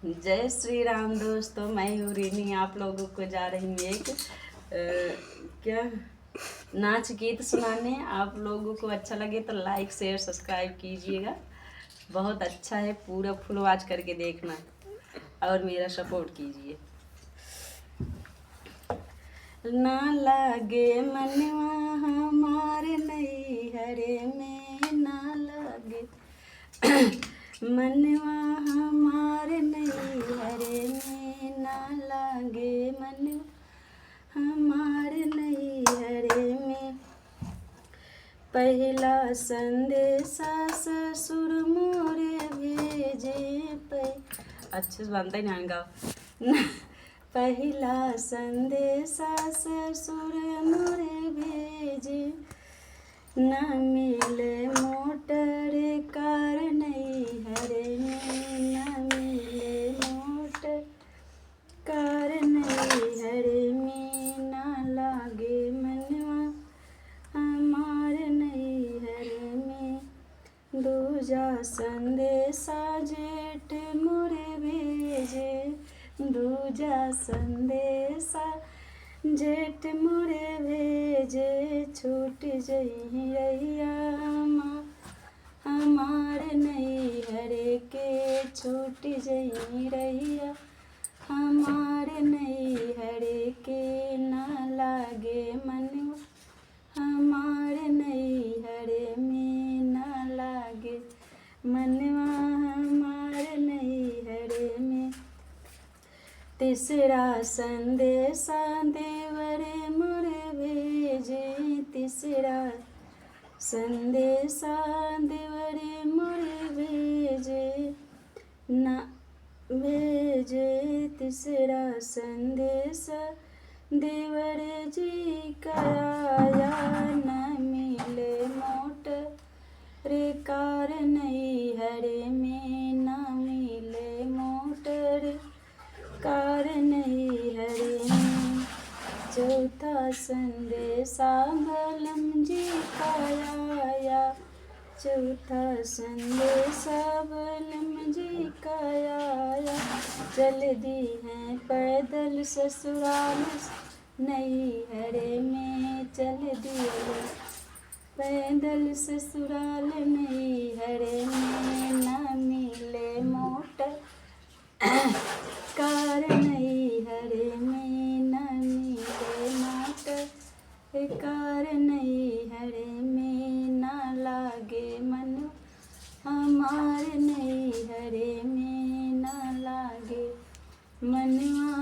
जय श्री राम दोस्तों, मैं हूँ रीनी। आप लोगों को जा रही हूँ एक क्या नाच गीत सुनाने। आप लोगों को अच्छा लगे तो लाइक शेयर सब्सक्राइब कीजिएगा। बहुत अच्छा है, पूरा फुल वॉच करके देखना और मेरा सपोर्ट कीजिए। ना लागे मनवा हमारे नैहरे में, ना लागे मनवा हमारे नैहरे में, ना लागे मनवा हमारे नैहरे में। पहला संदेशा ससुर मोरे भेजे अच्छे से बनता ही नहीं गाओ। पहला संदेशा ससुर मोरे भेजे, न मिले मोटर कार नैहरे में, न मिले मोटर कार नैहरे में, न लागे मनवा हमारे नैहरे में। दूजा संदेशा जेठ मोरे भेजे, दूजा संदेशा जेठ मोरे भेजे, छूट जही रैया हमारे नैहरे के, छूट जही रैया हमारे नैहरे के। ना लागे मनवा हमारे नैहरे में, ना लागे मनवा हमारे नैहरे में। तीसरा संदेशा देवरे मोरे भेजे, तीसरा संदेशा देवरे मोरे भेजे, न भेजे तीसरा संदेशा देवरे जी कराया, न मिले मोटर कार नैहरे में, न मिले मोटर कार नैहरे में। चौथा संदेशा बलम जी का आया, चौथा संदेशा बलम जी का आया। चल दी हैं पैदल ससुराल नैहरे में, चल दिए पैदल ससुराल नैहरे में। न मिले मोटर कार नैहरे में, न मिले मोटर कार नैहरे में। ना लागे मनवा हमारे नैहरे में, ना लागे मनवा